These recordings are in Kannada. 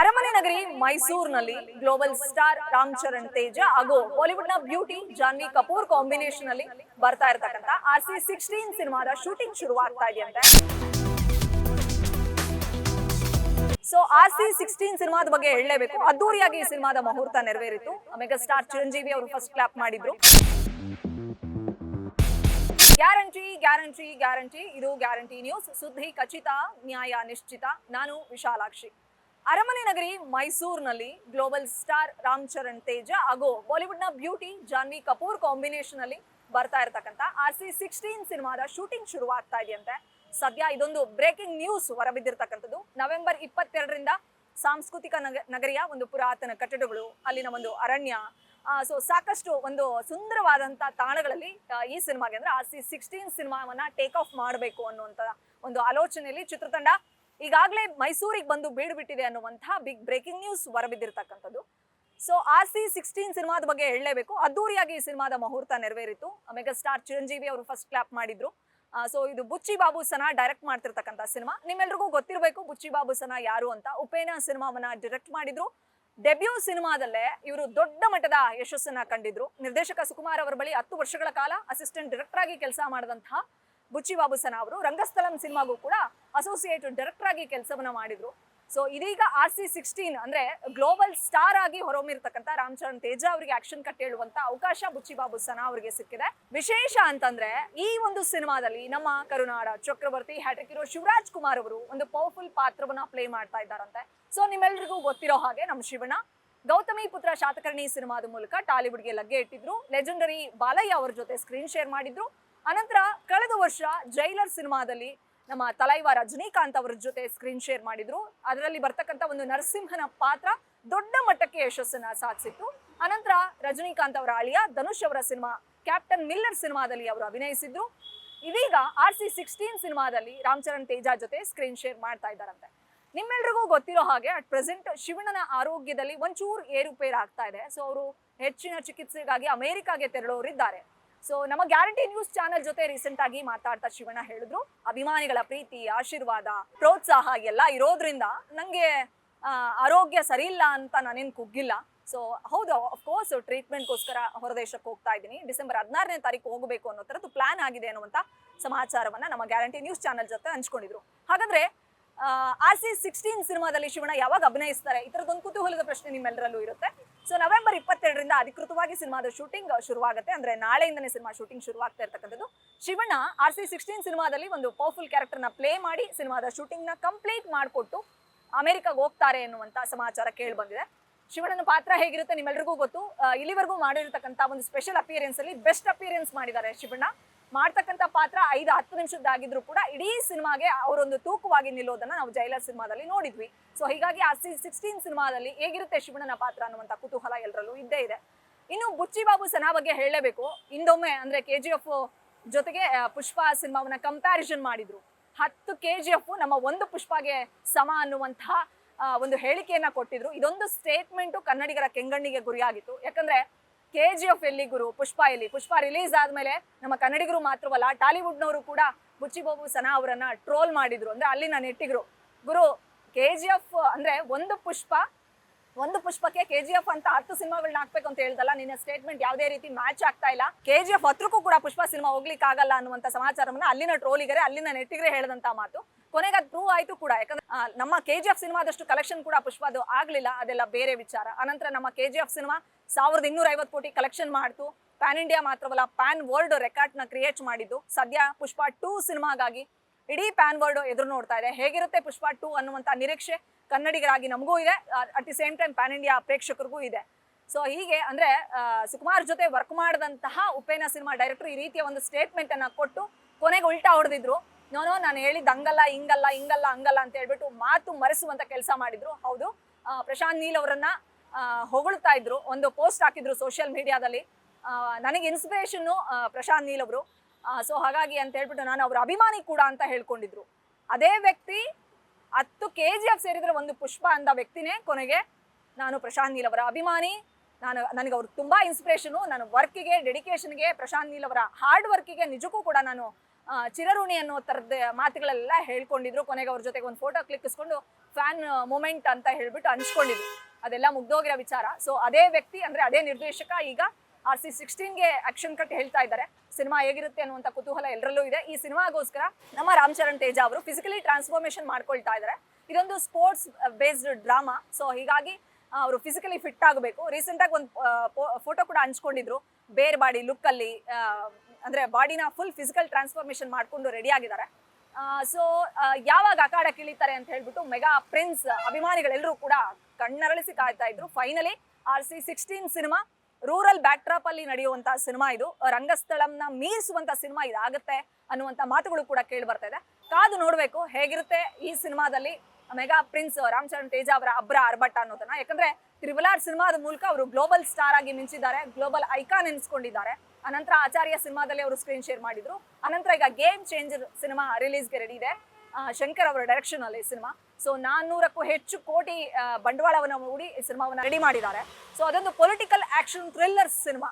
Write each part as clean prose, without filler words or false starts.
ಅರಮನೆ ನಗರಿ ಮೈಸೂರಿನಲ್ಲಿ ಗ್ಲೋಬಲ್ ಸ್ಟಾರ್ ರಾಮ್ ಚರಣ್ ತೇಜ ಹಾಗೂ ಬಾಲಿವುಡ್ ನ ಬ್ಯೂಟಿ ಜಾನ್ವಿ ಕಪೂರ್ ಕಾಂಬಿನೇಷನ್ ಅಲ್ಲಿ ಬರ್ತಾ ಇರತಕ್ಕಂತ RC16 ಸಿನಿಮಾದ ಶೂಟಿಂಗ್ ಶುರುವಾಗ್ತಾ ಇದೆಯಂತೆ. ಸೊ RC16 ಸಿನಿಮಾದ ಬಗ್ಗೆ ಹೇಳಲೇಬೇಕು. ಅದ್ದೂರಿಯಾಗಿ ಈ ಸಿನಿಮಾದ ಮುಹೂರ್ತ ನೆರವೇರಿತು. ಮೆಗಾ ಸ್ಟಾರ್ ಚಿರಂಜೀವಿ ಅವರು ಫಸ್ಟ್ ಕ್ಲಾಪ್ ಮಾಡಿದ್ರು. ಗ್ಯಾರಂಟಿ ಗ್ಯಾರಂಟಿ ಗ್ಯಾರಂಟಿ, ಇದು ಗ್ಯಾರಂಟಿ ನ್ಯೂಸ್. ಸುದ್ದಿ ಖಚಿತ, ನ್ಯಾಯ ನಿಶ್ಚಿತ. ನಾನು ವಿಶಾಲಾಕ್ಷಿ. ಅರಮನೆ ನಗರಿ ಮೈಸೂರಿನಲ್ಲಿ ಗ್ಲೋಬಲ್ ಸ್ಟಾರ್ ರಾಮ್ ಚರಣ್ ತೇಜ ಹಾಗೂ ಬಾಲಿವುಡ್ ನ ಬ್ಯೂಟಿ ಜಾನ್ವಿ ಕಪೂರ್ ಕಾಂಬಿನೇಷನ್ ಅಲ್ಲಿ ಬರ್ತಾ ಇರತಕ್ಕಂತ RC16 ಸಿನಿಮಾದ ಶೂಟಿಂಗ್ ಶುರುವಾಗ್ತಾ ಇದೆಯಂತೆ. ಸದ್ಯ ಇದೊಂದು ಬ್ರೇಕಿಂಗ್ ನ್ಯೂಸ್ ಹೊರಬಿದ್ದಿರ್ತಕ್ಕಂಥದ್ದು. ನವೆಂಬರ್ 22ರಿಂದ ಸಾಂಸ್ಕೃತಿಕ ನಗರಿಯ ಒಂದು ಪುರಾತನ ಕಟ್ಟಡಗಳು, ಅಲ್ಲಿನ ಒಂದು ಅರಣ್ಯ, ಸೊ ಸಾಕಷ್ಟು ಒಂದು ಸುಂದರವಾದಂತ ತಾಣಗಳಲ್ಲಿ ಈ ಸಿನಿಮಾಗೆ ಅಂದ್ರೆ RC16 ಸಿನಿಮಾವನ್ನ ಟೇಕ್ ಆಫ್ ಮಾಡಬೇಕು ಅನ್ನುವಂತ ಒಂದು ಆಲೋಚನೆಯಲ್ಲಿ ಚಿತ್ರತಂಡ ಈಗಾಗಲೇ ಮೈಸೂರಿಗೆ ಬಂದು ಬೀಡು ಬಿಟ್ಟಿದೆ ಅನ್ನುವಂತಹ ಬಿಗ್ ಬ್ರೇಕಿಂಗ್ ನ್ಯೂಸ್ ಹೊರಬಿದ್ದಿರ್ತಕ್ಕಂಥದ್ದು. ಸೊ RC16 ಸಿನಿಮಾದ ಬಗ್ಗೆ ಹೇಳಲೇಬೇಕು. ಅದ್ದೂರಿಯಾಗಿ ಈ ಸಿನಿಮಾದ ಮುಹೂರ್ತ ನೆರವೇರಿತು. ಮೆಗಾ ಸ್ಟಾರ್ ಚಿರಂಜೀವಿ ಅವರು ಫಸ್ಟ್ ಕ್ಲಾಪ್ ಮಾಡಿದ್ರು. ಸೊ ಇದು ಬುಚ್ಚಿ ಬಾಬುಸನ ಡೈರೆಕ್ಟ್ ಮಾಡ್ತಿರ್ತಕ್ಕಂಥ ಸಿನಿಮಾ. ನಿಮ್ಮೆಲ್ರಿಗೂ ಗೊತ್ತಿರಬೇಕು ಬುಚ್ಚಿ ಬಾಬುಸನ ಯಾರು ಅಂತ. ಉಪೇನ ಸಿನಿಮಾವನ್ನ ಡೈರೆಕ್ಟ್ ಮಾಡಿದ್ರು. ಡೆಬ್ಯೂ ಸಿನಿಮಾದಲ್ಲೇ ಇವರು ದೊಡ್ಡ ಮಟ್ಟದ ಯಶಸ್ಸನ್ನ ಕಂಡಿದ್ರು. ನಿರ್ದೇಶಕ ಸುಕುಮಾರ್ ಅವರ ಬಳಿ 10 ವರ್ಷಗಳ ಕಾಲ ಅಸಿಸ್ಟೆಂಟ್ ಡೈರೆಕ್ಟರ್ ಆಗಿ ಕೆಲಸ ಮಾಡಿದಂತಹ ಬುಚ್ಚಿ ಬಾಬುಸನ ಅವರು ರಂಗಸ್ಥಳಂ ಸಿನಿಮಾಗೂ ಕೂಡ ಅಸೋಸಿಯೇಟ್ ಡೈರೆಕ್ಟರ್ ಆಗಿ ಕೆಲಸವನ್ನ ಮಾಡಿದ್ರು. ಸೊ ಇದೀಗ RC16 ಅಂದ್ರೆ ಗ್ಲೋಬಲ್ ಸ್ಟಾರ್ ಆಗಿ ಹೊರಹೊಮ್ಮಿರ್ತಕ್ಕಂಥ ರಾಮ್ ಚರಣ್ ತೇಜ ಅವರಿಗೆ ಆಕ್ಷನ್ ಕಟ್ ಹೇಳುವಂತ ಅವಕಾಶ ಬುಚ್ಚಿ ಬಾಬುಸನ ಅವರಿಗೆ ಸಿಕ್ಕಿದೆ. ವಿಶೇಷ ಅಂತಂದ್ರೆ ಈ ಒಂದು ಸಿನಿಮಾದಲ್ಲಿ ನಮ್ಮ ಕರುನಾಡ ಚಕ್ರವರ್ತಿ ಹ್ಯಾಟ್ರಿಕ್ ಹೀರೋ ಶಿವರಾಜ್ ಕುಮಾರ್ ಅವರು ಒಂದು ಪವರ್ಫುಲ್ ಪಾತ್ರವನ್ನ ಪ್ಲೇ ಮಾಡ್ತಾ ಇದ್ದಾರಂತೆ. ಸೊ ನಿಮ್ಮೆಲ್ರಿಗೂ ಗೊತ್ತಿರೋ ಹಾಗೆ ನಮ್ಮ ಶಿವಣ್ಣ ಗೌತಮಿ ಪುತ್ರ ಶಾತಕರ್ಣಿ ಸಿನಿಮಾದ ಮೂಲಕ ಟಾಲಿವುಡ್ಗೆ ಲಗ್ಗೆ ಇಟ್ಟಿದ್ರು. ಲೆಜೆಂಡರಿ ಬಾಲಯ್ಯ ಅವರ ಜೊತೆ ಸ್ಕ್ರೀನ್ ಶೇರ್ ಮಾಡಿದ್ರು. ಅನಂತರ ಕಳೆದ ವರ್ಷ ಜೈಲರ್ ಸಿನಿಮಾದಲ್ಲಿ ನಮ್ಮ ತಲೈವ ರಜನಿಕಾಂತ್ ಅವರ ಜೊತೆ ಸ್ಕ್ರೀನ್ ಶೇರ್ ಮಾಡಿದ್ರು. ಅದರಲ್ಲಿ ಬರ್ತಕ್ಕಂಥ ಒಂದು ನರಸಿಂಹನ ಪಾತ್ರ ದೊಡ್ಡ ಮಟ್ಟಕ್ಕೆ ಯಶಸ್ಸನ್ನ ಸಾಧಿಸಿತ್ತು. ಅನಂತರ ರಜನಿಕಾಂತ್ ಅವರ ಅಳಿಯ ಧನುಷ್ ಅವರ ಸಿನಿಮಾ ಕ್ಯಾಪ್ಟನ್ ಮಿಲ್ಲರ್ ಸಿನಿಮಾದಲ್ಲಿ ಅವರು ಅಭಿನಯಿಸಿದ್ರು. ಇದೀಗ RC16 ಸಿನಿಮಾದಲ್ಲಿ ರಾಮ್ ಚರಣ್ ತೇಜ ಜೊತೆ ಸ್ಕ್ರೀನ್ ಶೇರ್ ಮಾಡ್ತಾ ಇದ್ದಾರಂತೆ. ನಿಮ್ಮೆಲ್ರಿಗೂ ಗೊತ್ತಿರೋ ಹಾಗೆ ಅಟ್ ಪ್ರೆಸೆಂಟ್ ಶಿವಣ್ಣನ ಆರೋಗ್ಯದಲ್ಲಿ ಒಂಚೂರು ಏರುಪೇರು ಆಗ್ತಾ ಇದೆ. ಸೊ ಅವರು ಹೆಚ್ಚಿನ ಚಿಕಿತ್ಸೆಗಾಗಿ ಅಮೆರಿಕಾಗೆ ತೆರಳೋರಿದ್ದಾರೆ. ಸೊ ನಮ್ಮ ಗ್ಯಾರಂಟಿ ನ್ಯೂಸ್ ಚಾನೆಲ್ ಜೊತೆ ರೀಸೆಂಟ್ ಆಗಿ ಮಾತಾಡ್ತಾ ಶಿವಣ್ಣ ಹೇಳಿದ್ರು, ಅಭಿಮಾನಿಗಳ ಪ್ರೀತಿ, ಆಶೀರ್ವಾದ, ಪ್ರೋತ್ಸಾಹ ಎಲ್ಲ ಇರೋದ್ರಿಂದ ನಂಗೆ ಆರೋಗ್ಯ ಸರಿ ಇಲ್ಲ ಅಂತ ನಾನೇನು ಕುಗ್ಗಿಲ್ಲ. ಸೊ ಹೌದು, ಅಫ್ಕೋರ್ಸ್ ಟ್ರೀಟ್ಮೆಂಟ್ಗೋಸ್ಕರ ಹೊರದೇಶಕ್ಕೆ ಹೋಗ್ತಾ ಇದ್ದೀನಿ. ಡಿಸೆಂಬರ್ 16ನೇ ತಾರೀಕು ಹೋಗಬೇಕು ಅನ್ನೋ ಥರದ್ದು ಪ್ಲಾನ್ ಆಗಿದೆ ಅನ್ನುವಂಥ ಸಮಾಚಾರವನ್ನ ನಮ್ಮ ಗ್ಯಾರಂಟಿ ನ್ಯೂಸ್ ಚಾನೆಲ್ ಜೊತೆ ಹಂಚ್ಕೊಂಡಿದ್ರು. ಹಾಗಾದ್ರೆ RC16 ಸಿನಿಮಾದಲ್ಲಿ ಶಿವಣ್ಣ ಯಾವಾಗ ಅಭಿನಯಿಸ್ತಾರೆ, ಈ ಥರದೊಂದು ಕುತೂಹಲದ ಪ್ರಶ್ನೆ ನಿಮ್ಮೆಲ್ಲರಲ್ಲೂ ಇರುತ್ತೆ. ಸೊ ನವೆಂಬರ್ 22ರಿಂದ ಅಧಿಕೃತವಾಗಿ ಸಿನಿಮಾದ ಶೂಟಿಂಗ್ ಶುರುವಾಗುತ್ತೆ. ಅಂದ್ರೆ ನಾಳೆಯಿಂದನೇ ಸಿನಿಮಾ ಶೂಟಿಂಗ್ ಶುರುವಾಗ್ತಾ ಇರ್ತಕ್ಕಂಥದ್ದು. ಶಿವಣ್ಣ RC16 ಸಿನಿಮಾದಲ್ಲಿ ಒಂದು ಪವರ್ಫುಲ್ ಕ್ಯಾರೆಕ್ಟರ್ನ ಪ್ಲೇ ಮಾಡಿ ಸಿನಿಮಾದ ಶೂಟಿಂಗ್ ನ ಕಂಪ್ಲೀಟ್ ಮಾಡಿಕೊಟ್ಟು ಅಮೆರಿಕಾಗೆ ಹೋಗ್ತಾರೆ ಎನ್ನುವಂತ ಸಮಾಚಾರ ಕೇಳಿ ಬಂದಿದೆ. ಶಿವಣ್ಣನ ಪಾತ್ರ ಹೇಗಿರುತ್ತೆ ನಿಮ್ಮೆಲ್ರಿಗೂ ಗೊತ್ತು. ಇಲ್ಲಿವರೆಗೂ ಮಾಡಿರ್ತಕ್ಕಂಥ ಒಂದು ಸ್ಪೆಷಲ್ ಅಪಿಯರೆನ್ಸ್ ಅಲ್ಲಿ ಬೆಸ್ಟ್ ಅಪಿಯರೆನ್ಸ್ ಮಾಡಿದ್ದಾರೆ ಶಿವಣ್ಣ. ಮಾಡ್ತಕ್ಕಂಥ ಪಾತ್ರ 5-10 ನಿಮಿಷದ್ದಾಗಿದ್ರು ಕೂಡ ಇಡೀ ಸಿನಿಮಾಗೆ ಅವರೊಂದು ತೂಕವಾಗಿ ನಿಲ್ಲೋದನ್ನ ನಾವು ಜೈಲರ್ ಸಿನಿಮಾದಲ್ಲಿ ನೋಡಿದ್ವಿ. ಸೊ ಹೀಗಾಗಿ RC16 ಸಿನಿಮಾದಲ್ಲಿ ಹೇಗಿರುತ್ತೆ ಶಿವಣ್ಣನ ಪಾತ್ರ ಅನ್ನುವಂಥ ಕುತೂಹಲ ಎಲ್ಲರಲ್ಲೂ ಇದ್ದೇ ಇದೆ. ಇನ್ನು ಬುಚ್ಚಿ ಬಾಬುಸನ ಬಗ್ಗೆ ಹೇಳಲೇಬೇಕು. ಇಂದೊಮ್ಮೆ ಅಂದ್ರೆ KGF ಜೊತೆಗೆ ಪುಷ್ಪ ಸಿನಿಮಾವನ್ನ ಕಂಪ್ಯಾರಿಸನ್ ಮಾಡಿದ್ರು. 10 KGF ನಮ್ಮ ಒಂದು ಪುಷ್ಪಗೆ ಸಮ ಅನ್ನುವಂತಹ ಒಂದು ಹೇಳಿಕೆಯನ್ನ ಕೊಟ್ಟಿದ್ರು. ಇದೊಂದು ಸ್ಟೇಟ್ಮೆಂಟು ಕನ್ನಡಿಗರ ಕೆಂಗಣ್ಣಿಗೆ ಗುರಿಯಾಗಿತ್ತು. ಯಾಕಂದ್ರೆ KGF ಎಲ್ಲಿ ಗುರು, ಪುಷ್ಪ ಎಲ್ಲಿ? ಪುಷ್ಪ ರಿಲೀಸ್ ಆದ್ಮೇಲೆ ನಮ್ಮ ಕನ್ನಡಿಗರು ಮಾತ್ರವಲ್ಲ ಟಾಲಿವುಡ್ನವರು ಕೂಡ ಬುಚ್ಚಿ ಬಾಬುಸನ ಅವರನ್ನ ಟ್ರೋಲ್ ಮಾಡಿದ್ರು. ಅಂದ್ರೆ ಅಲ್ಲಿನ ನೆಟ್ಟಿಗರು, ಗುರು KGF ಅಂದ್ರೆ ಒಂದು ಪುಷ್ಪಕ್ಕೆ KGF ಅಂತ 10 ಸಿನಿಮಾಗಳನ್ನ ಹಾಕ್ಬೇಕು ಅಂತ ಹೇಳ್ದಲ್ಲ, ನಿನ್ನ ಸ್ಟೇಟ್ಮೆಂಟ್ ಯಾವುದೇ ರೀತಿ ಮ್ಯಾಚ್ ಆಗ್ತಾ ಇಲ್ಲ. KGF 10ಕ್ಕೂ ಕೂಡ ಪುಷ್ಪ ಸಿನಿಮಾ ಹೋಗ್ಲಿಕ್ಕೆ ಆಗಲ್ಲ ಅನ್ನುವಂಥ ಸಮಾಚಾರವನ್ನ ಅಲ್ಲಿನ ಟ್ರೋಲಿಗರೇ, ಅಲ್ಲಿನ ನೆಟ್ಟಿಗರೇ ಹೇಳಿದಂತ ಮಾತು. ಕೊನೆಗೆ ಅದು ಪ್ರೂವ್ ಆಯ್ತು ಕೂಡ. ಯಾಕಂದ್ರೆ ನಮ್ಮ KGF ಸಿನಿಮಾದಷ್ಟು ಕಲೆಕ್ಷನ್ ಕೂಡ ಪುಷ್ಪದು ಆಗ್ಲಿಲ್ಲ, ಅದೆಲ್ಲ ಬೇರೆ ವಿಚಾರ. ಅನಂತರ ನಮ್ಮ KGF ಸಿನಿಮಾ 1250 ಕೋಟಿ ಕಲೆಕ್ಷನ್ ಮಾಡ್ತು. ಪ್ಯಾನ್ ಇಂಡಿಯಾ ಮಾತ್ರವಲ್ಲ, ಪ್ಯಾನ್ ವರ್ಲ್ಡ್ ರೆಕಾರ್ಡ್ ನ ಕ್ರಿಯೇಟ್ ಮಾಡಿದ್ದು. ಸದ್ಯ ಪುಷ್ಪ 2 ಸಿನಿಮಾಗಾಗಿ ಇಡೀ ಪ್ಯಾನ್ ವರ್ಲ್ಡ್ ಎದುರು ನೋಡ್ತಾ ಇದೆ. ಹೇಗಿರುತ್ತೆ ಪುಷ್ಪ 2 ಅನ್ನುವಂಥ ನಿರೀಕ್ಷೆ ಕನ್ನಡಿಗರಾಗಿ ನಮಗೂ ಇದೆ, at the same time pan India ಪ್ರೇಕ್ಷಕರಿಗೂ ಇದೆ. ಸೊ ಹೀಗೆ ಅಂದ್ರೆ ಸುಕುಮಾರ್ ಜೊತೆ ವರ್ಕ್ ಮಾಡಿದಂತಹ ಉಪೇನ ಸಿನಿಮಾ ಡೈರೆಕ್ಟರ್ ಈ ರೀತಿಯ ಒಂದು ಸ್ಟೇಟ್ಮೆಂಟ್ ಅನ್ನ ಕೊಟ್ಟು ಕೊನೆಗೆ ಉಲ್ಟಾ ಹೊಡೆದಿದ್ರು. ನೋನೋ ನಾನು ಹೇಳಿದ್ದು ಹಂಗಲ್ಲ ಹಿಂಗಲ್ಲ ಹಿಂಗಲ್ಲ ಹಂಗಲ್ಲ ಅಂತ ಹೇಳ್ಬಿಟ್ಟು ಮಾತು ಮರೆಸುವಂತ ಕೆಲಸ ಮಾಡಿದ್ರು. ಹೌದು, ಪ್ರಶಾಂತ್ ನೀಲ್ ಅವರನ್ನ ಹೊಗಳ್ತಾ ಇದ್ರು. ಒಂದು ಪೋಸ್ಟ್ ಹಾಕಿದ್ರು ಸೋಷಿಯಲ್ ಮೀಡಿಯಾದಲ್ಲಿ, ನನಗೆ ಇನ್ಸ್ಪಿರೇಷನ್ನು ಪ್ರಶಾಂತ್ ನೀಲ್ ಅವರು. ಸೊ ಹಾಗಾಗಿ ಅಂತ ಹೇಳ್ಬಿಟ್ಟು ನಾನು ಅವರ ಅಭಿಮಾನಿ ಕೂಡ ಅಂತ ಹೇಳ್ಕೊಂಡಿದ್ರು. ಅದೇ ವ್ಯಕ್ತಿ 10 KGF ಸೇರಿದ್ರೆ ಒಂದು ಪುಷ್ಪ ಅಂದ ವ್ಯಕ್ತಿನೇ ಕೊನೆಗೆ ನಾನು ಪ್ರಶಾಂತ್ ನೀಲ್ ಅವರ ಅಭಿಮಾನಿ, ನನಗೆ ಅವ್ರು ತುಂಬಾ ಇನ್ಸ್ಪಿರೇಷನು, ನಾನು ವರ್ಕಿಗೆ ಡೆಡಿಕೇಶನ್ಗೆ ಪ್ರಶಾಂತ್ ನೀಲ್ ಅವರ ಹಾರ್ಡ್ ವರ್ಕಿಗೆ ನಿಜಕ್ಕೂ ಕೂಡ ನಾನು ಚಿರಋಣಿ ಅನ್ನೋ ಥರದ ಮಾತುಗಳೆಲ್ಲ ಹೇಳ್ಕೊಂಡಿದ್ರು. ಕೊನೆಗೆ ಅವ್ರ ಜೊತೆಗೆ ಒಂದು ಫೋಟೋ ಕ್ಲಿಕ್ಕಿಸ್ಕೊಂಡು ಫ್ಯಾನ್ ಮೂಮೆಂಟ್ ಅಂತ ಹೇಳ್ಬಿಟ್ಟು ಹಂಚ್ಕೊಂಡಿದ್ರು. ಅದೆಲ್ಲ ಮುಗ್ದೋಗಿರೋ ವಿಚಾರ. ಸೊ ಅದೇ ವ್ಯಕ್ತಿ ಅಂದ್ರೆ ಅದೇ ನಿರ್ದೇಶಕ ಈಗ RC16ಗೆ ಆಕ್ಷನ್ ಕಟ್ ಹೇಳ್ತಾ ಇದ್ದಾರೆ. ಸಿನಿಮಾ ಹೇಗಿರುತ್ತೆ ಅನ್ನುವಂಥ ಕುತೂಹಲ ಎಲ್ಲರಲ್ಲೂ ಇದೆ. ಈ ಸಿನಿಮಾಗೋಸ್ಕರ ನಮ್ಮ ರಾಮ್ ಚರಣ್ ತೇಜ ಅವರು ಫಿಸಿಕಲಿ ಟ್ರಾನ್ಸ್ಫಾರ್ಮೇಶನ್ ಮಾಡ್ಕೊಳ್ತಾ ಇದ್ದಾರೆ. ಇದೊಂದು ಸ್ಪೋರ್ಟ್ಸ್ ಬೇಸ್ಡ್ ಡ್ರಾಮಾ. ಸೊ ಹೀಗಾಗಿ ಅವರು ಫಿಸಿಕಲಿ ಫಿಟ್ ಆಗಬೇಕು. ರೀಸೆಂಟಾಗಿ ಒಂದು ಫೋಟೋ ಕೂಡ ಹಂಚ್ಕೊಂಡಿದ್ರು. ಬೇರ್ ಬಾಡಿ ಲುಕ್ಕಲ್ಲಿ ಅಂದ್ರೆ ಬಾಡಿನ ಫುಲ್ ಫಿಸಿಕಲ್ ಟ್ರಾನ್ಸ್ಫಾರ್ಮೇಶನ್ ಮಾಡ್ಕೊಂಡು ರೆಡಿ ಆಗಿದ್ದಾರೆ. ಸೊ ಯಾವಾಗ ಅಖಾಡಕ್ಕೆ ಇಳಿತಾರೆ ಅಂತ ಹೇಳ್ಬಿಟ್ಟು ಮೆಗಾ ಪ್ರಿನ್ಸ್ ಅಭಿಮಾನಿಗಳೆಲ್ಲರೂ ಕೂಡ ಕಣ್ಣರಳಿಸಿ ಕಾಯ್ತಾ ಇದ್ರು. Finally RC16 cinema rural back drop ಅಲ್ಲಿ ನಡೆಯುವಂತ ಸಿನಿಮಾ. ಇದು ರಂಗಸ್ಥಳಂನ ಮೀರಿಸುವಂತ ಸಿನಿಮಾ ಇದಾಗುತ್ತೆ ಅನ್ನುವಂತ ಮಾತುಗಳು ಕೂಡ ಕೇಳಿ ಬರ್ತಾ ಇದೆ. ಕಾದು ನೋಡ್ಬೇಕು ಹೇಗಿರುತ್ತೆ ಈ ಸಿನಿಮಾದಲ್ಲಿ ಮೆಗಾ ಪ್ರಿನ್ಸ್ ರಾಮ್ ಚರಣ್ ತೇಜ ಅವರ ಅಬ್ರ ಅರ್ಭಟ ಅನ್ನೋದನ್ನ. ಯಾಕಂದ್ರೆ ತ್ರಿಬಲ್ ಸಿನಿಮಾದ ಮೂಲಕ ಅವರು ಗ್ಲೋಬಲ್ ಸ್ಟಾರ್ ಆಗಿ ಮಿಂಚಿದ್ದಾರೆ, ಗ್ಲೋಬಲ್ ಐಕಾನ್ ಎನ್ಸ್ಕೊಂಡಿದ್ದಾರೆ. ಅನಂತರ ಆಚಾರ್ಯ ಸಿನಿಮಾದಲ್ಲಿ ಅವರು ಸ್ಕ್ರೀನ್ ಶೇರ್ ಮಾಡಿದ್ರು. ಅನಂತರ ಈಗ ಗೇಮ್ ಚೇಂಜರ್ ಸಿನಿಮಾ ರಿಲೀಸ್ಗೆ ರೆಡಿ ಇದೆ, ಶಂಕರ್ ಅವರ ಡೈರೆಕ್ಷನ್ ಅಲ್ಲಿ ಸಿನಿಮಾ. ಸೊ 400ಕ್ಕೂ ಹೆಚ್ಚು ಕೋಟಿ ಬಂಡವಾಳವನ್ನು ಹೂಡಿ ಈ ಸಿನಿಮಾವನ್ನ ರೆಡಿ ಮಾಡಿದ್ದಾರೆ. ಸೊ ಅದೊಂದು political action thriller cinema.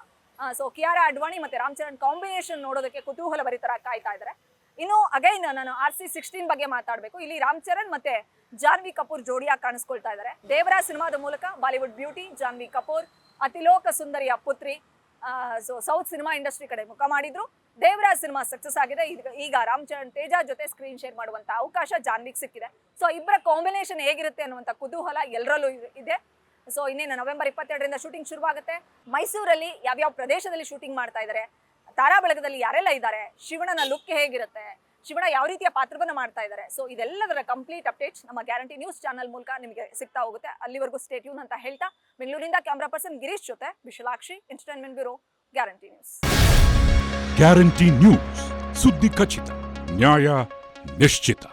So Kiara Advani ಮತ್ತೆ ರಾಮ್ ಚರಣ್ ಕಾಂಬಿನೇಷನ್ ನೋಡೋದಕ್ಕೆ ಕುತೂಹಲ ಭರಿತರ ಕಾಯ್ತಾ ಇದ್ದಾರೆ. ಇನ್ನು ಅಗೈನ್ ನಾನು RC16 ಬಗ್ಗೆ ಮಾತಾಡಬೇಕು. ಇಲ್ಲಿ ರಾಮ್ ಚರಣ್ ಮತ್ತೆ ಜಾನ್ವಿ ಕಪೂರ್ ಜೋಡಿಯಾಗಿ ಕಾಣಿಸ್ಕೊಳ್ತಾ ಇದ್ದಾರೆ. ದೇವರ ಸಿನಿಮಾದ ಮೂಲಕ ಬಾಲಿವುಡ್ ಬ್ಯೂಟಿ ಜಾನ್ವಿ ಕಪೂರ್ ಅತಿಲೋಕ ಸುಂದರಿಯ ಪುತ್ರಿ ಸೊ ಸೌತ್ ಸಿನಿಮಾ ಇಂಡಸ್ಟ್ರಿ ಕಡೆ ಮುಖ ಮಾಡಿದ್ರು. ದೇವರಾಜ್ ಸಿನಿಮಾ ಸಕ್ಸಸ್ ಆಗಿದೆ. ಈಗ ರಾಮ್ ಚರಣ್ ತೇಜ ಜೊತೆ ಸ್ಕ್ರೀನ್ ಶೇರ್ ಮಾಡುವಂತ ಅವಕಾಶ ಜಾನ್ವಿಗ್ ಸಿಕ್ಕಿದೆ. ಸೊ ಇಬ್ಬರ ಕಾಂಬಿನೇಷನ್ ಹೇಗಿರುತ್ತೆ ಅನ್ನುವಂಥ ಕುತೂಹಲ ಎಲ್ಲರಲ್ಲೂ ಇದೆ. ಸೊ ಇನ್ನೇನು ನವೆಂಬರ್ 22ರಿಂದ ಶೂಟಿಂಗ್ ಶುರುವಾಗುತ್ತೆ. ಮೈಸೂರಲ್ಲಿ ಯಾವ್ಯಾವ ಪ್ರದೇಶದಲ್ಲಿ ಶೂಟಿಂಗ್ ಮಾಡ್ತಾ ಇದ್ದಾರೆ, ತಾರಾ ಬಳಗದಲ್ಲಿ ಯಾರೆಲ್ಲ ಇದ್ದಾರೆ, ಶಿವಣ್ಣನ ಲುಕ್ ಹೇಗಿರುತ್ತೆ, ಶಿವಣ್ಣ ಯಾವ ರೀತಿಯ ಪಾತ್ರವನ್ನು ಮಾಡ್ತಾ ಇದ್ದಾರೆ. ಸೊ ಇದೆಲ್ಲದರ ಕಂಪ್ಲೀಟ್ ಅಪ್ಡೇಟ್ಸ್ ನಮ್ಮ ಗ್ಯಾರಂಟಿ ನ್ಯೂಸ್ ಚಾನಲ್ ಮೂಲಕ ನಿಮಗೆ ಸಿಗ್ತಾ ಹೋಗುತ್ತೆ. ಅಲ್ಲಿವರೆಗೂ ಸ್ಟೇ ಟ್ಯೂನ್ ಅಂತ ಹೇಳ್ತಾ ಬೆಂಗಳೂರಿನಿಂದ ಕ್ಯಾಮ್ರಾ ಪರ್ಸನ್ ಗಿರೀಶ್ ಜೊತೆ Vishalakshi, entertainment bureau, guarantee news. Guarantee news, ಸುದ್ದಿ ಖಚಿತ, ನ್ಯಾಯ ನಿಶ್ಚಿತ.